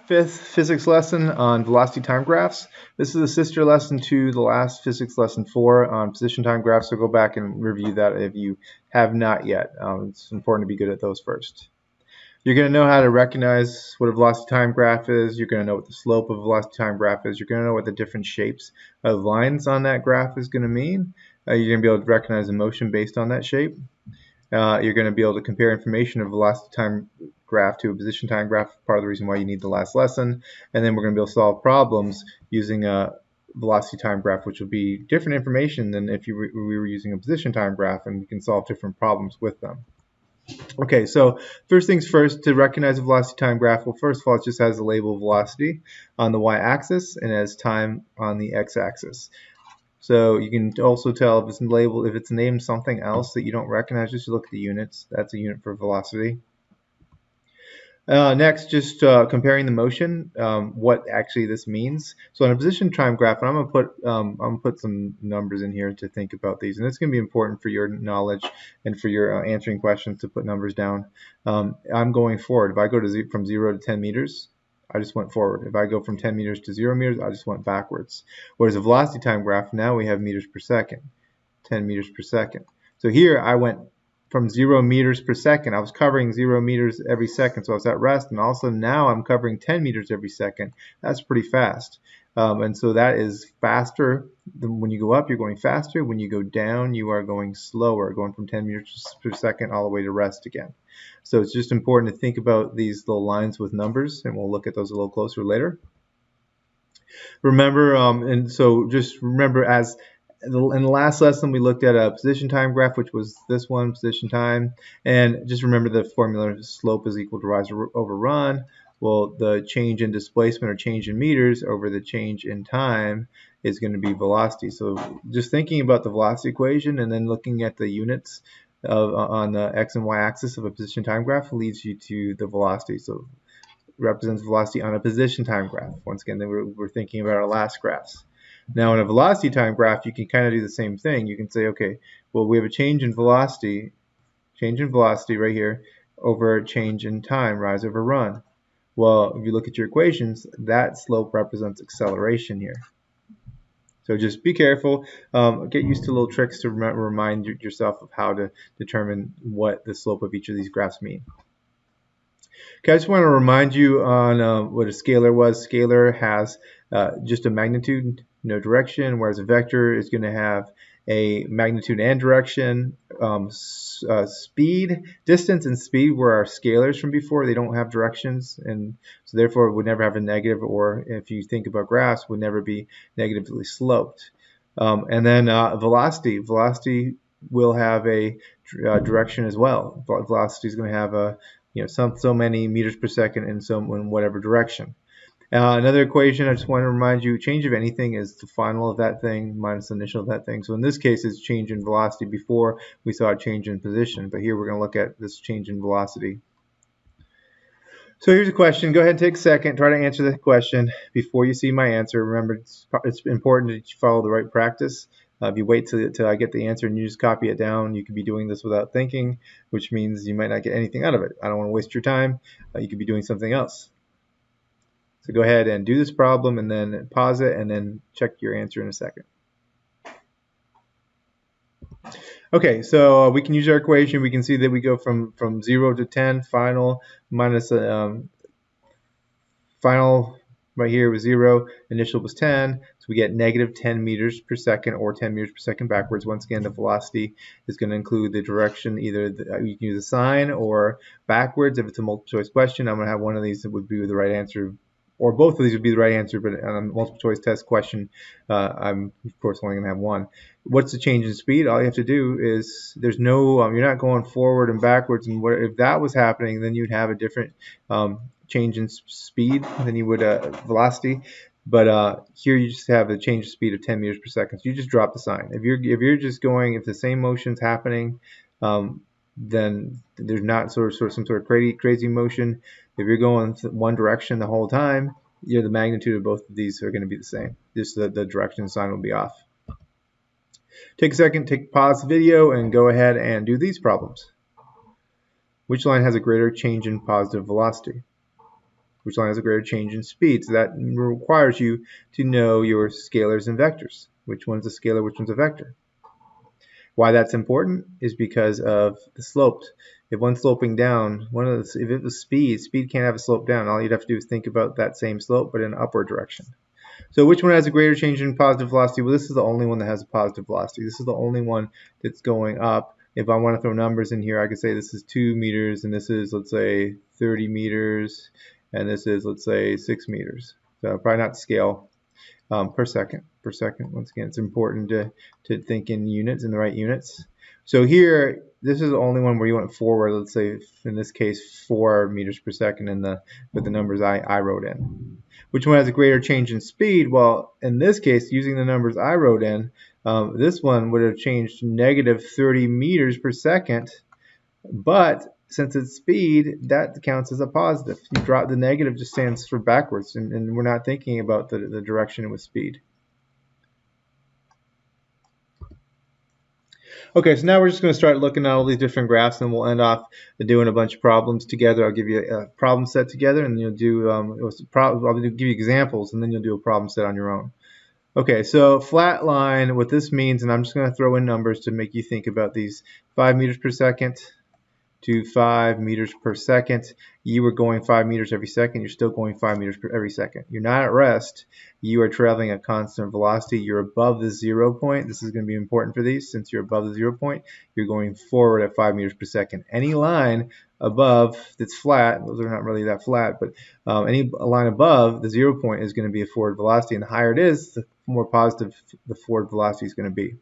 fifth physics lesson on velocity time graphs. This is a sister lesson to the last physics lesson 4 on position time graphs, so go back and review that if you have not yet. It's important to be good at those first. You're going to know how to recognize what a velocity time graph is. You're going to know what the slope of a velocity time graph is. You're going to know what the different shapes of lines on that graph is going to mean. You're going to be able to recognize the motion based on that shape. You're going to be able to compare information of velocity time graph to a position time graph, part of the reason why you need the last lesson. And then we're going to be able to solve problems using a velocity time graph, which will be different information than if we were using a position time graph, and we can solve different problems with them. Okay, so first things first, to recognize a velocity time graph, well, first of all, it just has the label velocity on the y-axis and has time on the x-axis. So you can also tell if it's labeled, if it's named something else that you don't recognize, just look at the units. That's a unit for velocity. Next, just comparing the motion, what actually this means. So on a position time graph, and I'm gonna put some numbers in here to think about these, and it's gonna be important for your knowledge and for your answering questions to put numbers down. I'm going forward. If I go to from 0 to 10 meters, I just went forward. If I go from 10 meters to 0 meters, I just went backwards. Whereas a velocity time graph, now we have meters per second, 10 meters per second. So here I went from 0 meters per second. I was covering 0 meters every second, so I was at rest, and also now I'm covering 10 meters every second. That's pretty fast. And so that is faster. When you go up, you're going faster. When you go down, you are going slower, going from 10 meters per second all the way to rest again. So it's just important to think about these little lines with numbers, and we'll look at those a little closer later. Remember, and so just remember, as in the last lesson, we looked at a position time graph, which was this one, position time. And just remember the formula, slope is equal to rise over run. Well, the change in displacement or change in meters over the change in time is going to be velocity. So just thinking about the velocity equation and then looking at the units on the x and y axis of a position time graph leads you to the velocity. So it represents velocity on a position time graph. Once again, then we're thinking about our last graphs. Now in a velocity time graph, you can kind of do the same thing. You can say, okay, well, we have a change in velocity right here over a change in time, rise over run. Well, if you look at your equations, that slope represents acceleration here. So just be careful, get used to little tricks to remind yourself of how to determine what the slope of each of these graphs mean. Okay, I just want to remind you on what a scalar was. Scalar has just a magnitude, no direction, whereas a vector is going to have a magnitude and direction. Speed, distance and speed were our scalars from before. They don't have directions, and so therefore it would never have a negative, or if you think about graphs, would never be negatively sloped. And then velocity. Velocity will have a direction as well. Velocity is going to have a so many meters per second in whatever direction. Another equation, I just want to remind you, change of anything is the final of that thing minus the initial of that thing. So in this case, it's change in velocity. Before, we saw a change in position, but here we're going to look at this change in velocity. So here's a question. Go ahead and take a second, try to answer the question before you see my answer. Remember, it's important that you follow the right practice. If you wait till I get the answer and you just copy it down, you could be doing this without thinking, which means you might not get anything out of it. I don't want to waste your time. You could be doing something else. So go ahead and do this problem and then pause it and then check your answer in a second. Okay, so we can use our equation. We can see that we go from 0 to 10, final minus final right here was 0, initial was 10, so we get negative 10 meters per second or 10 meters per second backwards. Once again, the velocity is going to include the direction, either you can use a sign or backwards. If it's a multiple choice question, I'm going to have one of these that would be the right answer, or both of these would be the right answer, but on a multiple choice test question, I'm of course only going to have one. What's the change in speed? All you have to do is, there's no, you're not going forward and backwards, and if that was happening, then you'd have a different change in speed than you would velocity. But here you just have a change of speed of 10 meters per second. So you just drop the sign. If you're just going, if the same motion's happening, then there's not some sort of crazy motion. If you're going one direction the whole time, the magnitude of both of these are going to be the same. Just the direction sign will be off. Take a second, pause the video, and go ahead and do these problems. Which line has a greater change in positive velocity? which line has a greater change in speed. So that requires you to know your scalars and vectors. Which one's a scalar, which one's a vector. Why that's important is because of the slopes. If one's sloping down, if it was speed can't have a slope down. All you'd have to do is think about that same slope, but in an upward direction. So which one has a greater change in positive velocity? Well, this is the only one that has a positive velocity. This is the only one that's going up. If I want to throw numbers in here, I could say this is 2 meters, and this is, let's say, 30 meters, and this is, let's say, 6 meters. So probably not scale per second. Once again, it's important to think in units, in the right units. So here, this is the only one where you went forward. Let's say, in this case, 4 meters per second with the numbers I wrote in. Which one has a greater change in speed? Well, in this case, using the numbers I wrote in, this one would have changed negative 30 meters per second, but since it's speed, that counts as a positive. You drop the negative, just stands for backwards, and we're not thinking about the direction with speed. Okay, so now we're just going to start looking at all these different graphs, and we'll end off doing a bunch of problems together. I'll give you a problem set together, and you'll do I'll give you examples, and then you'll do a problem set on your own. Okay, so flat line, what this means, and I'm just going to throw in numbers to make you think about these: 5 meters per second to 5 meters per second. You were going 5 meters every second. You're still going 5 meters every second. You're not at rest. You are traveling at constant velocity. You're above the 0 point. This is going to be important for these. Since you're above the 0 point, you're going forward at 5 meters per second. Any line above that's flat, those are not really that flat, but any line above the 0 point is going to be a forward velocity, and the higher it is, the more positive the forward velocity is going to be.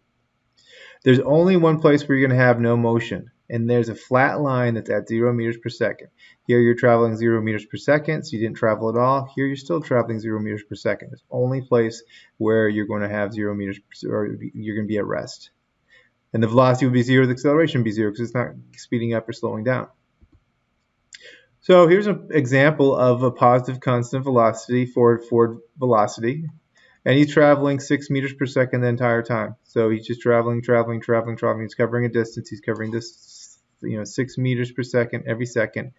There's only one place where you're going to have no motion, and there's a flat line that's at 0 meters per second. Here you're traveling 0 meters per second, so you didn't travel at all. Here you're still traveling 0 meters per second. It's the only place where you're going to have 0 meters, or you're going to be at rest. And the velocity will be 0, the acceleration will be 0, because it's not speeding up or slowing down. So here's an example of a positive constant velocity, forward velocity. And he's traveling 6 meters per second the entire time. So he's just traveling. He's covering a distance. He's covering this, 6 meters per second every second.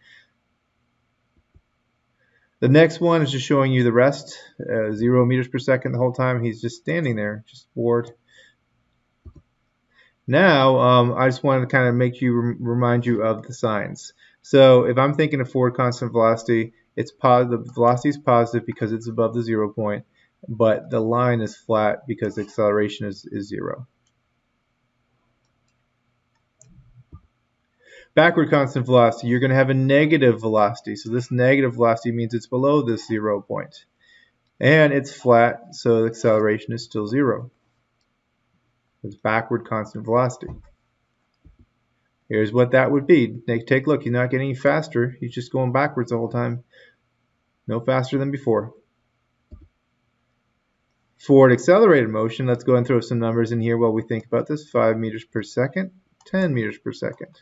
The next one is just showing you the rest, 0 meters per second the whole time. He's just standing there, just bored. Now, I just wanted to kind of make you remind you of the signs. So if I'm thinking of forward constant velocity, it's positive. The velocity is positive because it's above the 0 point. But the line is flat because the acceleration is 0. Backward constant velocity, you're going to have a negative velocity. So this negative velocity means it's below this 0 point. And it's flat, so the acceleration is still 0. It's backward constant velocity. Here's what that would be. Take a look. He's not getting any faster. He's just going backwards the whole time. No faster than before. Forward accelerated motion, let's go and throw some numbers in here while we think about this. 5 meters per second, 10 meters per second.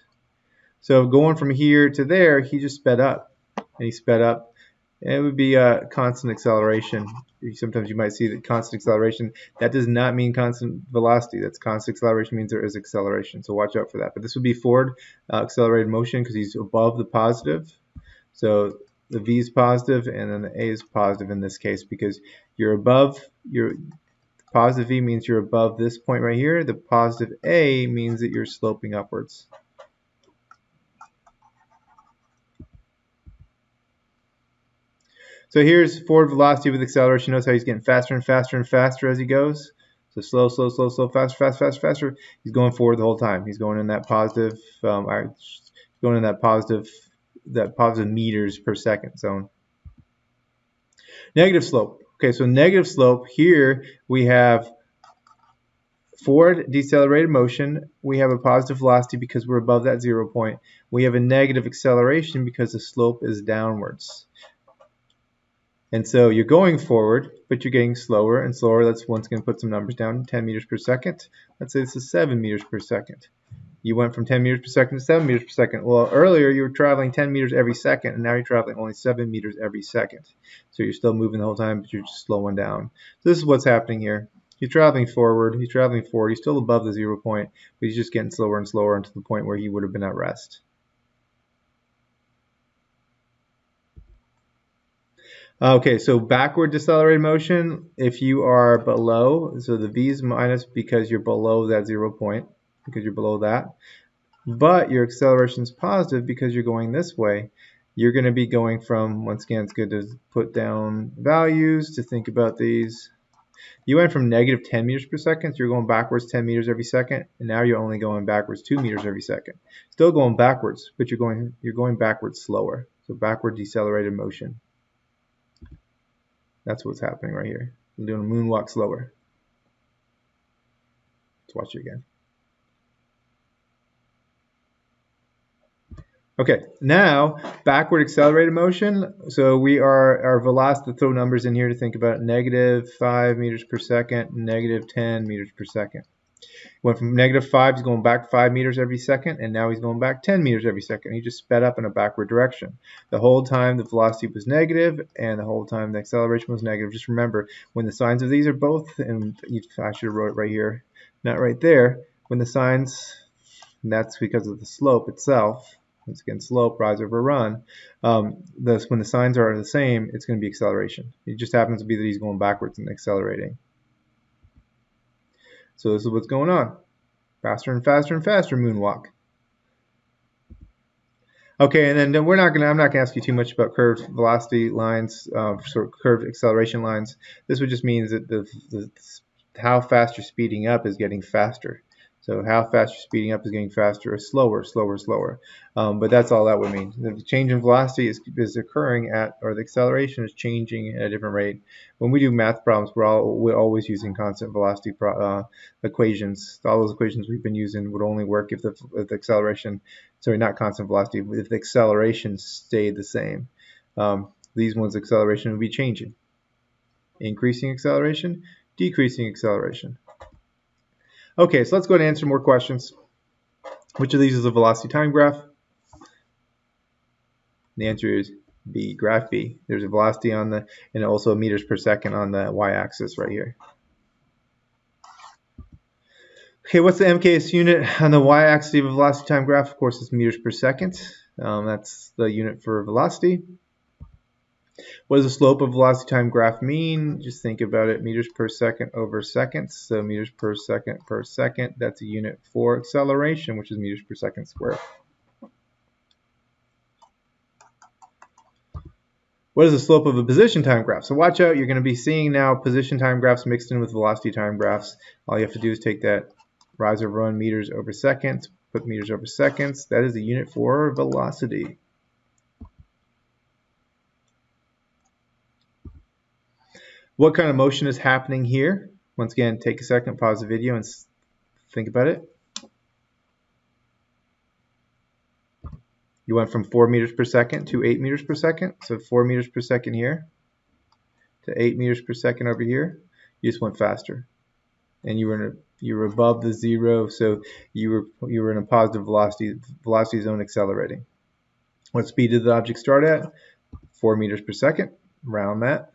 So going from here to there, he just sped up. And he sped up. And it would be a constant acceleration. Sometimes you might see that constant acceleration. That does not mean constant velocity. That's constant acceleration means there is acceleration. So watch out for that. But this would be forward accelerated motion because he's above the positive. So the V is positive, and then the A is positive in this case because you're above positive V means you're above this point right here. The positive A means that you're sloping upwards. So here's forward velocity with acceleration. Notice how he's getting faster and faster and faster as he goes. So slow, slow, slow, slow, faster, faster, faster, faster. He's going forward the whole time. He's going in that positive, positive meters per second zone. Negative slope. Okay, so negative slope, here we have forward decelerated motion. We have a positive velocity because we're above that 0 point. We have a negative acceleration because the slope is downwards. And so you're going forward, but you're getting slower and slower. Let's once again put some numbers down. 10 meters per second. Let's say this is 7 meters per second. You went from 10 meters per second to 7 meters per second. Well, earlier you were traveling 10 meters every second, and now you're traveling only 7 meters every second. So you're still moving the whole time, but you're just slowing down. So this is what's happening here. He's traveling forward. He's still above the 0 point, but he's just getting slower and slower until the point where he would have been at rest. Okay, so backward decelerated motion, if you are below, so the V is minus because you're below that 0 point, because you're below that. But your acceleration is positive because you're going this way. You're going to be going from, once again, it's good to put down values to think about these. You went from negative 10 meters per second, so you're going backwards 10 meters every second, and now you're only going backwards 2 meters every second. Still going backwards, but you're going backwards slower. So backward decelerated motion. That's what's happening right here. I'm doing a moonwalk slower. Let's watch it again. Okay, now backward accelerated motion. So we are our velocity, throw numbers in here to think about negative 5 meters per second, negative 10 meters per second. Went from negative 5, he's going back 5 meters every second, and now he's going back 10 meters every second. He just sped up in a backward direction. The whole time the velocity was negative, and the whole time the acceleration was negative. Just remember, when the signs of these are both, and I should have wrote it right here, not right there, when the signs, and that's because of the slope itself, once again, slope, rise over run, when the signs are the same, it's going to be acceleration. It just happens to be that he's going backwards and accelerating. So this is what's going on. Faster and faster and faster moonwalk. Okay, and then I'm not gonna ask you too much about curved velocity lines, sort of curved acceleration lines. This would just mean that how fast you're speeding up is getting faster. So how fast you're speeding up is getting faster or slower, slower, slower. But that's all that would mean. The change in velocity is occurring at, or the acceleration is changing at a different rate. When we do math problems, we're always using constant velocity equations. All those equations we've been using would only work if the acceleration, sorry, not constant velocity, if the acceleration stayed the same. These ones, acceleration would be changing. Increasing acceleration, decreasing acceleration. Okay, so let's go ahead and answer more questions. Which of these is a velocity time graph? The answer is B, graph B. There's a velocity on the, and also meters per second on the y-axis right here. Okay, what's the MKS unit on the y-axis of a velocity time graph? Of course, it's meters per second. That's the unit for velocity. What does the slope of velocity time graph mean? Just think about it, meters per second over seconds. So meters per second, that's a unit for acceleration, which is meters per second squared. What is the slope of a position time graph? So watch out, you're going to be seeing now position time graphs mixed in with velocity time graphs. All you have to do is take that rise or run meters over seconds, put meters over seconds. That is the unit for velocity. What kind of motion is happening here? Once again, take a second, pause the video, and think about it. You went from 4 meters per second to 8 meters per second. So 4 meters per second here to 8 meters per second over here. You just went faster, and you were above the zero, so you were in a positive velocity zone accelerating. What speed did the object start at? 4 meters per second. Round that.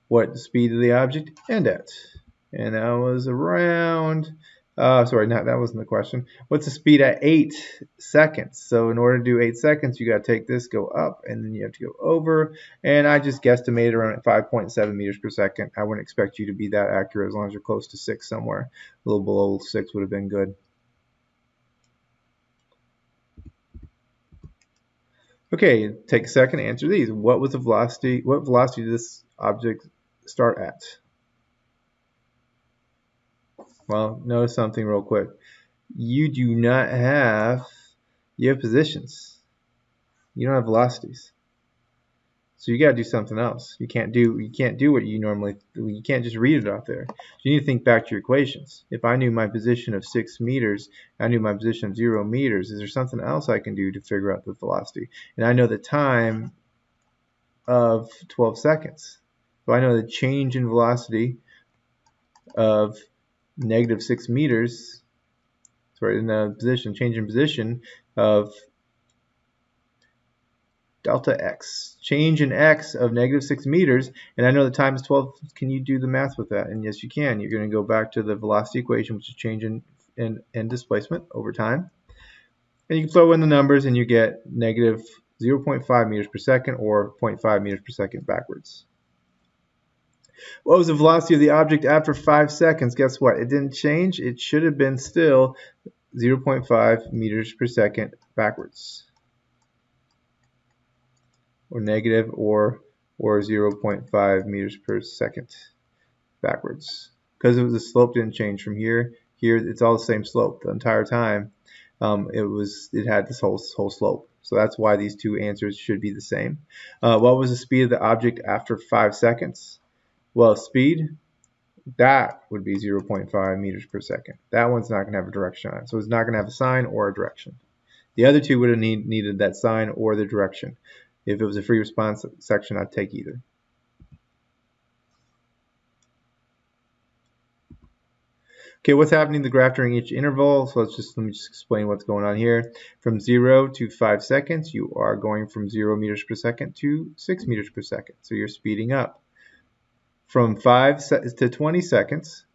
What speed did the object end at? And that was around, sorry, that wasn't the question. What's the speed at 8 seconds? So in order to do 8 seconds, you got to take this, go up, and then you have to go over. And I just guesstimated around at 5.7 meters per second. I wouldn't expect you to be that accurate as long as you're close to 6 somewhere. A little below 6 would have been good. Okay, take a second to answer these. What was the velocity? What velocity did this object start at? Well, notice something real quick. You have positions. You don't have velocities. So you got to do something else. You can't do what you normally do. You can't just read it out there. You need to think back to your equations. If I knew my position of 6 meters, I knew my position of 0 meters, is there something else I can do to figure out the velocity? And I know the time of 12 seconds. So I know the change in velocity of negative 6 meters, sorry, in the position, change in position of delta x, change in x of negative 6 meters, and I know the time is 12. Can you do the math with that? And yes, you can. You're going to go back to the velocity equation, which is change in displacement over time. And you can throw in the numbers, and you get negative 0.5 meters per second or 0.5 meters per second backwards. What was the velocity of the object after 5 seconds? Guess what? It didn't change. It should have been still 0.5 meters per second backwards, or negative, or 0.5 meters per second backwards, because the slope didn't change from here. Here it's all the same slope the entire time. It had this whole slope. So that's why these two answers should be the same. What was the speed of the object after 5 seconds? Well, speed, that would be 0.5 meters per second. That one's not going to have a direction on it. So it's not going to have a sign or a direction. The other two would have needed that sign or the direction. If it was a free response section, I'd take either. Okay, what's happening in the graph during each interval? So let me just explain what's going on here. From 0 to 5 seconds, you are going from 0 meters per second to 6 meters per second. So you're speeding up. From 5 to 20 seconds,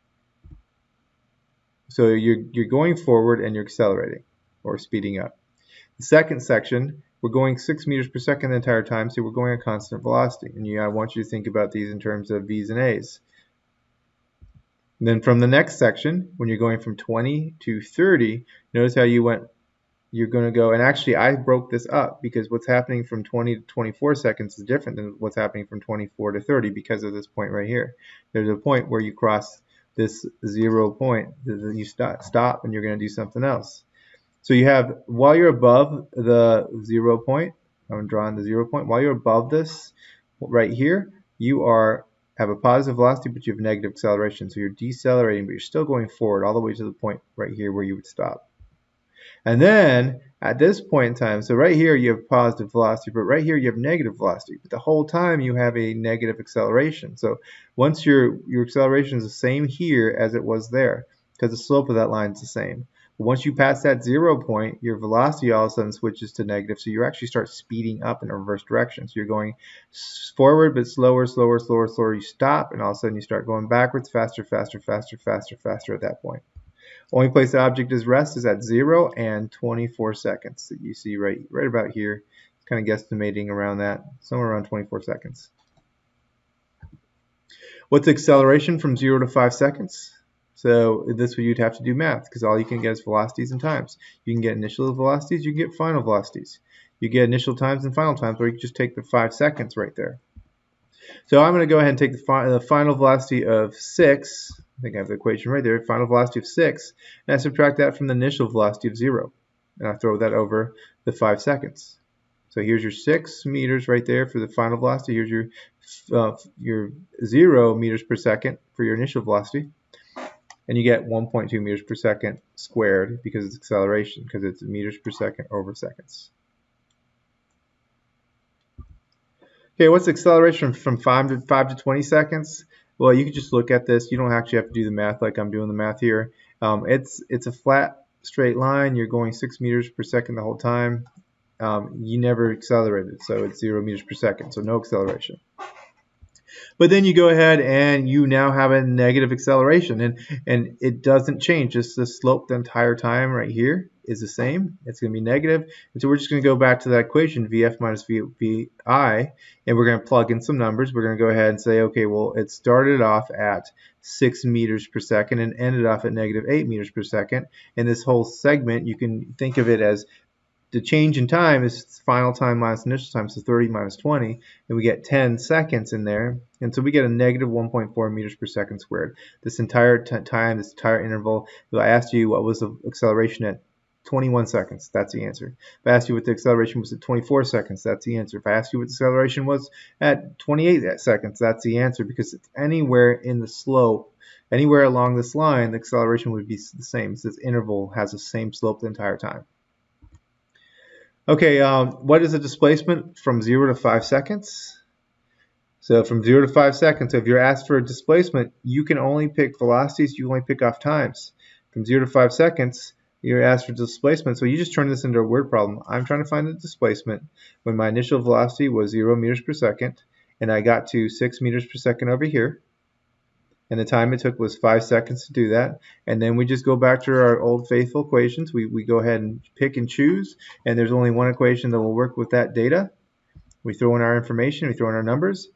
so you're going forward and you're accelerating or speeding up. The second section, we're going 6 meters per second the entire time, so we're going at constant velocity. And I want you to think about these in terms of V's and A's. And then from the next section, when you're going from 20 to 30, notice how you're going to go, and actually I broke this up because what's happening from 20 to 24 seconds is different than what's happening from 24 to 30 because of this point right here. There's a point where you cross this 0 point, you stop and you're going to do something else. So you have, while you're above the 0 point, I'm drawing the 0 point, while you're above this right here, you have a positive velocity, but you have negative acceleration. So you're decelerating, but you're still going forward all the way to the point right here where you would stop. And then at this point in time, so right here you have positive velocity, but right here you have negative velocity. But the whole time you have a negative acceleration. So once your acceleration is the same here as it was there, because the slope of that line is the same. But once you pass that 0 point, your velocity all of a sudden switches to negative. So you actually start speeding up in a reverse direction. So you're going forward, but slower, slower, slower, slower. You stop, and all of a sudden you start going backwards, faster, faster, faster, faster, faster at that point. Only place the object is rest is at 0 and 24 seconds that you see right about here. It's kind of guesstimating around that, somewhere around 24 seconds. What's acceleration from 0 to 5 seconds? So this way you'd have to do math because all you can get is velocities and times. You can get initial velocities, you can get final velocities. You get initial times and final times, or you can just take the 5 seconds right there. So I'm going to go ahead and take the final velocity of 6. I think I have the equation right there, final velocity of 6, and I subtract that from the initial velocity of 0, and I throw that over the 5 seconds. So here's your 6 meters right there for the final velocity. Here's your 0 meters per second for your initial velocity, and you get 1.2 meters per second squared because it's acceleration, because it's meters per second over seconds. Okay, what's acceleration from 5 to 20 seconds? Well, you can just look at this. You don't actually have to do the math like I'm doing the math here. It's a flat, straight line. You're going 6 meters per second the whole time. You never accelerated, so it's 0 meters per second, so no acceleration. But then you go ahead and you now have a negative acceleration, and it doesn't change. Just the slope the entire time right here is the same. It's going to be negative. And so we're just going to go back to that equation, Vf minus Vi, and we're going to plug in some numbers. We're going to go ahead and say, okay, well, it started off at 6 meters per second and ended off at negative 8 meters per second. And this whole segment, you can think of it as the change in time is final time minus initial time, so 30 minus 20, and we get 10 seconds in there. And so we get a negative 1.4 meters per second squared. This entire time, this entire interval, if I asked you what was the acceleration at 21 seconds, that's the answer. If I asked you what the acceleration was at 24 seconds, that's the answer. If I asked you what the acceleration was at 28 seconds, that's the answer, because it's anywhere in the slope, anywhere along this line, the acceleration would be the same. So this interval has the same slope the entire time. Okay, what is the displacement from 0 to 5 seconds? So from 0 to 5 seconds, so if you're asked for a displacement, you can only pick velocities, you only pick off times. From 0 to 5 seconds, you're asked for displacement, so you just turn this into a word problem. I'm trying to find the displacement when my initial velocity was 0 meters per second, and I got to 6 meters per second over here. and the time it took was 5 seconds to do that. And then we just go back to our old faithful equations. We go ahead and pick and choose, and there's only one equation that will work with that data. We throw in our information, we throw in our numbers.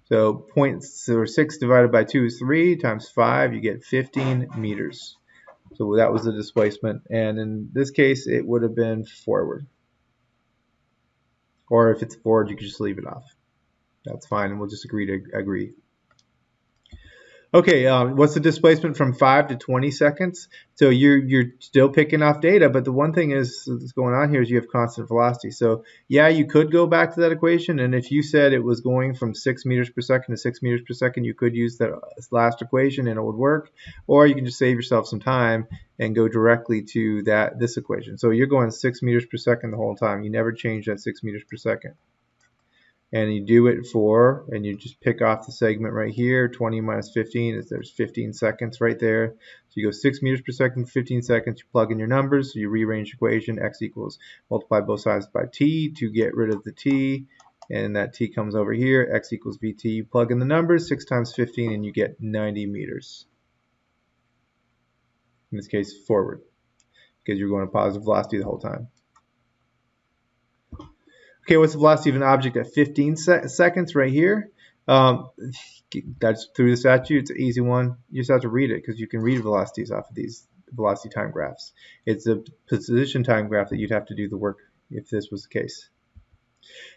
So 0.6 divided by 2 is 3 times 5, you get 15 meters. So that was the displacement, and in this case it would have been forward. Or if it's forward, you can just leave it off. That's fine, and we'll just agree to agree. Okay, what's the displacement from 5 to 20 seconds? So you're still picking off data, but the one thing is that's going on here is you have constant velocity. So yeah, you could go back to that equation, and if you said it was going from 6 meters per second to 6 meters per second, you could use that last equation and it would work. Or you can just save yourself some time and go directly to this equation. So you're going 6 meters per second the whole time. You never change that 6 meters per second. And you do it and you just pick off the segment right here, 20 minus 15, there's 15 seconds right there. So you go 6 meters per second, 15 seconds, you plug in your numbers, so you rearrange the equation, x equals, multiply both sides by t to get rid of the t, and that t comes over here, x equals vt, you plug in the numbers, 6 times 15, and you get 90 meters. In this case, forward, because you're going to positive velocity the whole time. Okay, what's the velocity of an object at 15 seconds right here? That's through the statute. It's an easy one. You just have to read it because you can read velocities off of these velocity time graphs. It's a position time graph that you'd have to do the work if this was the case.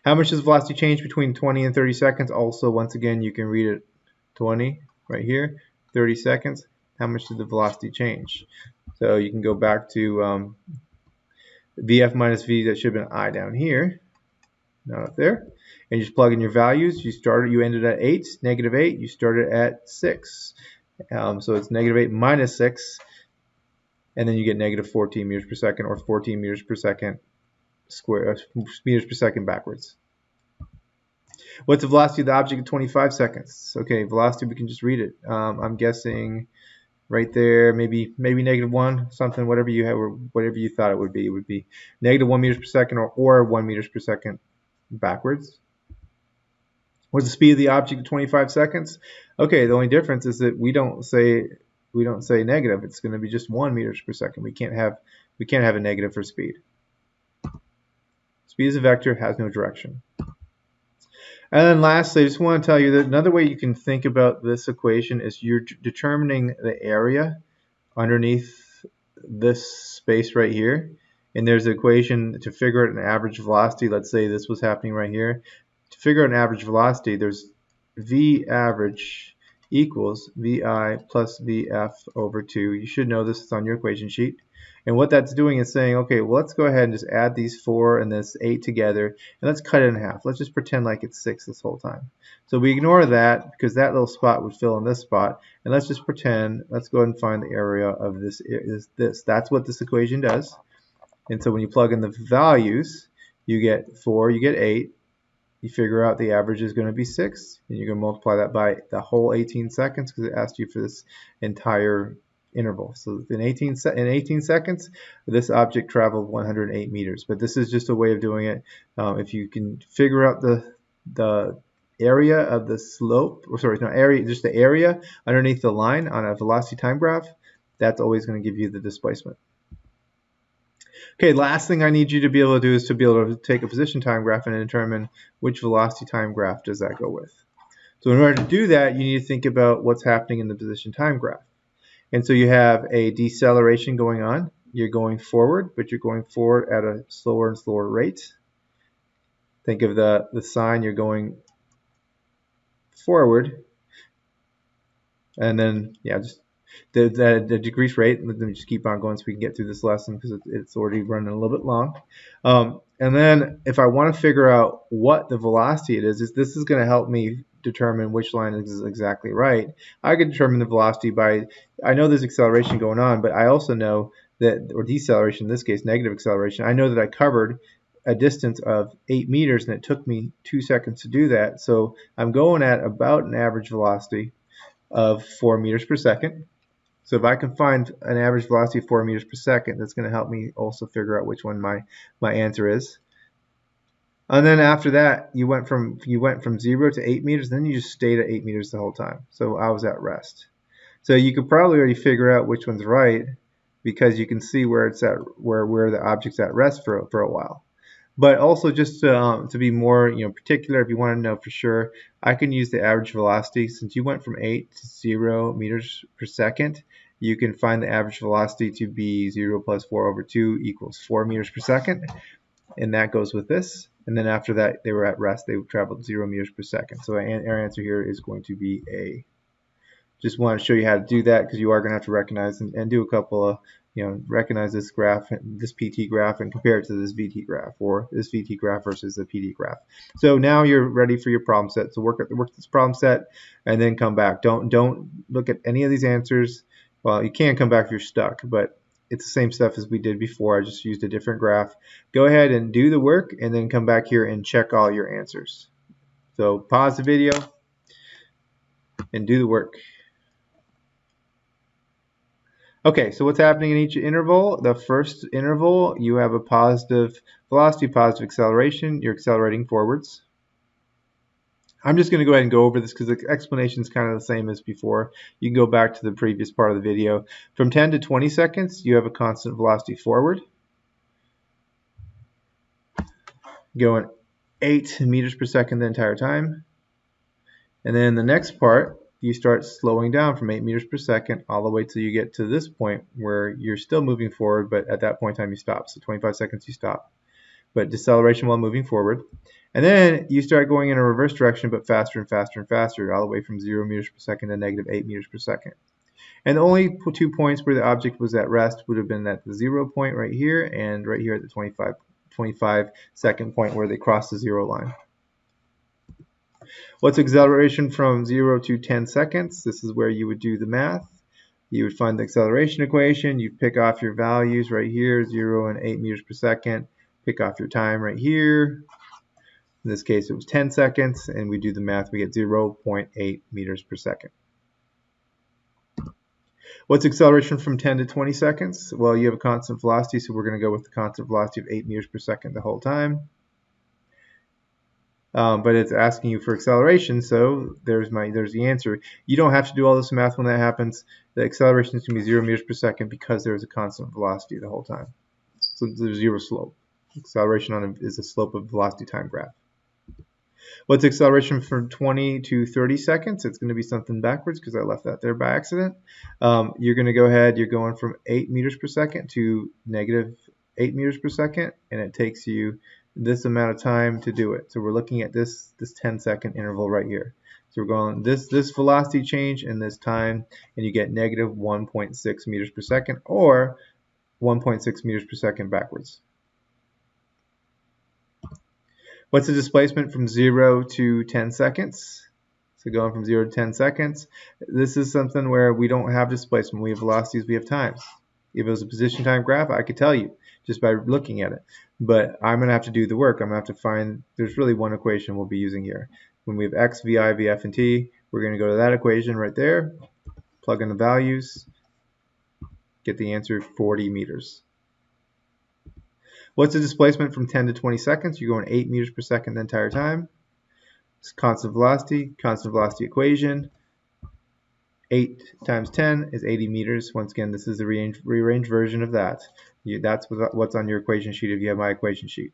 How much does velocity change between 20 and 30 seconds? Also, once again, you can read it 20 right here, 30 seconds. How much did the velocity change? So you can go back to VF minus V, that should have been I down here. Not up there, and you just plug in your values. You ended at 8, negative 8. You started at 6, so it's negative 8 minus 6, and then you get negative 14 meters per second, or 14 meters per second meters per second backwards. What's the velocity of the object at 25 seconds? Okay, velocity, we can just read it. I'm guessing right there, maybe negative 1, something, whatever you have, or whatever you thought it would be. It would be negative 1 meters per second, or 1 meters per second backwards. What's the speed of the object at 25 seconds? Okay, the only difference is that we don't say negative. It's going to be just 1 meters per second. We can't have a negative for speed. Speed is a vector, has no direction. And then lastly, I just want to tell you that another way you can think about this equation is you're determining the area underneath this space right here. And there's an equation to figure out an average velocity. Let's say this was happening right here. To figure out an average velocity, there's V average equals VI plus VF over 2. You should know this is on your equation sheet. And what that's doing is saying, okay, well, let's go ahead and just add these 4 and this 8 together, and let's cut it in half. Let's just pretend like it's 6 this whole time. So we ignore that because that little spot would fill in this spot, and let's just pretend, let's go ahead and find the area of this. That's what this equation does. And so when you plug in the values, you get 4, you get 8. You figure out the average is going to be 6, and you're going to multiply that by the whole 18 seconds because it asked you for this entire interval. So in 18 seconds, this object traveled 108 meters. But this is just a way of doing it. If you can figure out the area of the slope, or sorry, not area, just the area underneath the line on a velocity time graph, that's always going to give you the displacement. Okay, last thing I need you to be able to do is to be able to take a position time graph and determine which velocity time graph does that go with. So in order to do that, you need to think about what's happening in the position time graph. And so you have a deceleration going on. You're going forward, but you're going forward at a slower and slower rate. Think of the sign, you're going forward. And then, yeah, just the decrease rate. Let me just keep on going so we can get through this lesson because it's already running a little bit long. And then if I want to figure out what the velocity it is this is going to help me determine which line is exactly right. I can determine the velocity by, I know there's acceleration going on, but I also know that, or deceleration in this case, negative acceleration, I know that I covered a distance of 8 meters and it took me 2 seconds to do that. So I'm going at about an average velocity of 4 meters per second. So if I can find an average velocity of 4 meters per second, that's going to help me also figure out which one my answer is. And then after that, you went from 0 to 8 meters, then you just stayed at 8 meters the whole time. So I was at rest. So you could probably already figure out which one's right because you can see where it's at, where the object's at rest for a while. But also just to be more particular, if you want to know for sure, I can use the average velocity. Since you went from 8 to 0 meters per second, you can find the average velocity to be 0 plus 4 over 2 equals 4 meters per second. And that goes with this. And then after that, they were at rest. They traveled 0 meters per second. So our answer here is going to be A. Just want to show you how to do that because you are going to have to recognize and do a couple of, recognize this graph, this PT graph, and compare it to this VT graph, or this VT graph versus the PT graph. So now you're ready for your problem set. So work this problem set and then come back. Don't look at any of these answers. Well, you can come back if you're stuck, but it's the same stuff as we did before. I just used a different graph. Go ahead and do the work and then come back here and check all your answers. So pause the video and do the work. Okay, so what's happening in each interval? The first interval, you have a positive velocity, positive acceleration. You're accelerating forwards. I'm just going to go ahead and go over this because the explanation is kind of the same as before. You can go back to the previous part of the video. From 10 to 20 seconds, you have a constant velocity forward. Going 8 meters per second the entire time. And then the next part, you start slowing down from 8 meters per second all the way till you get to this point where you're still moving forward, but at that point in time you stop. So 25 seconds you stop. But deceleration while moving forward. And then you start going in a reverse direction, but faster and faster and faster, all the way from 0 meters per second to negative 8 meters per second. And the only 2 points where the object was at rest would have been at the 0 point right here and right here at the 25 second point where they cross the 0 line. What's acceleration from 0 to 10 seconds? This is where you would do the math. You would find the acceleration equation. You'd pick off your values right here, 0 and 8 meters per second. Pick off your time right here. In this case, it was 10 seconds, and we do the math. We get 0.8 meters per second. What's acceleration from 10 to 20 seconds? Well, you have a constant velocity, so we're going to go with the constant velocity of 8 meters per second the whole time. But it's asking you for acceleration, so there's the answer. You don't have to do all this math when that happens. The acceleration is going to be 0 meters per second because there's a constant velocity the whole time. So there's zero slope. Acceleration is a slope of velocity time graph. What's acceleration from 20 to 30 seconds? It's going to be something backwards because I left that there by accident. You're going to go ahead, you're going from 8 meters per second to negative 8 meters per second, and it takes you this amount of time to do it. So we're looking at this 10-second interval right here. So we're going this velocity change in this time, and you get negative 1.6 meters per second, or 1.6 meters per second backwards. What's the displacement from 0 to 10 seconds? So going from 0 to 10 seconds, this is something where we don't have displacement. We have velocities, we have times. If it was a position time graph, I could tell you just by looking at it. But I'm going to have to do the work. I'm going to have to find, there's really one equation we'll be using here. When we have x, vi, vf, and t, we're going to go to that equation right there, plug in the values, get the answer 40 meters. What's the displacement from 10 to 20 seconds? You're going 8 meters per second the entire time. It's constant velocity equation. 8 times 10 is 80 meters. Once again, this is the rearranged version of that. That's what's on your equation sheet if you have my equation sheet.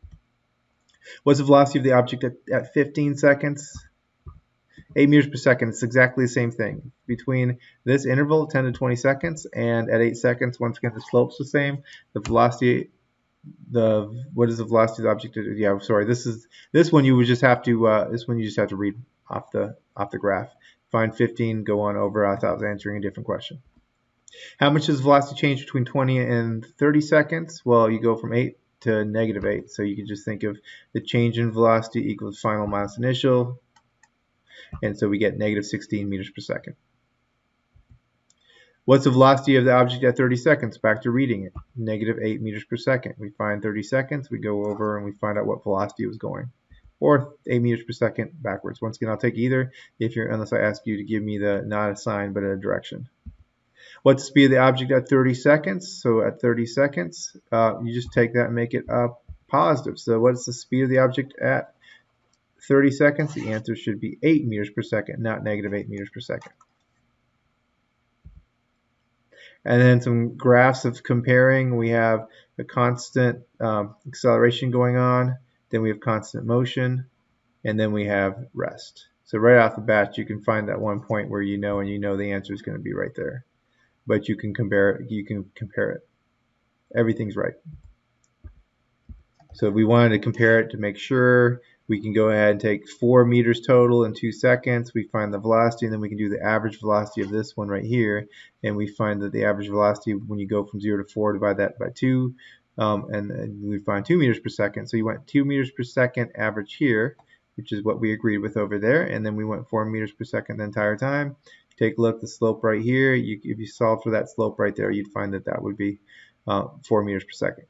What's the velocity of the object at 15 seconds? 8 meters per second. It's exactly the same thing. Between this interval, 10 to 20 seconds, and at 8 seconds, once again, the slope's the same. The velocity, what is the velocity of the object? Yeah, sorry. This one you would just have to read off the graph. Find 15, go on over. I thought I was answering a different question. How much does velocity change between 20 and 30 seconds? Well, you go from 8 to negative 8. So you can just think of the change in velocity equals final minus initial. And so we get negative 16 meters per second. What's the velocity of the object at 30 seconds? Back to reading it. Negative 8 meters per second. We find 30 seconds. We go over and we find out what velocity it was going. Or 8 meters per second backwards. Once again, I'll take either unless I ask you to give me not a sign but a direction. What's the speed of the object at 30 seconds? So at 30 seconds, you just take that and make it a positive. So what's the speed of the object at 30 seconds? The answer should be 8 meters per second, not negative 8 meters per second. And then some graphs of comparing. We have a constant acceleration going on, then we have constant motion, and then we have rest. So right off the bat, you can find that one point where you know, and you know the answer is going to be right there. But you can compare it. You can compare it. Everything's right. So if we wanted to compare it to make sure, we can go ahead and take 4 meters total in 2 seconds. We find the velocity, and then we can do the average velocity of this one right here. And we find that the average velocity, when you go from 0 to 4, divide that by 2, and we find 2 meters per second. So you went 2 meters per second average here, which is what we agreed with over there. And then we went 4 meters per second the entire time. Take a look, the slope right here. If you solve for that slope right there, you'd find that that would be 4 meters per second.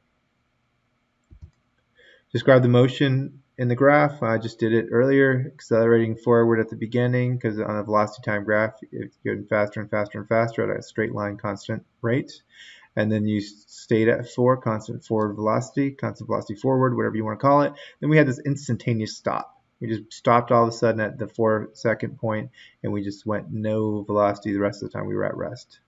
Describe the motion in the graph. I just did it earlier, accelerating forward at the beginning because on a velocity time graph, it's getting faster and faster and faster at a straight line constant rate. And then you stayed at 4, constant forward velocity, constant velocity forward, whatever you want to call it. Then we had this instantaneous stop. We just stopped all of a sudden at the 4-second point, and we just went no velocity the rest of the time we were at rest.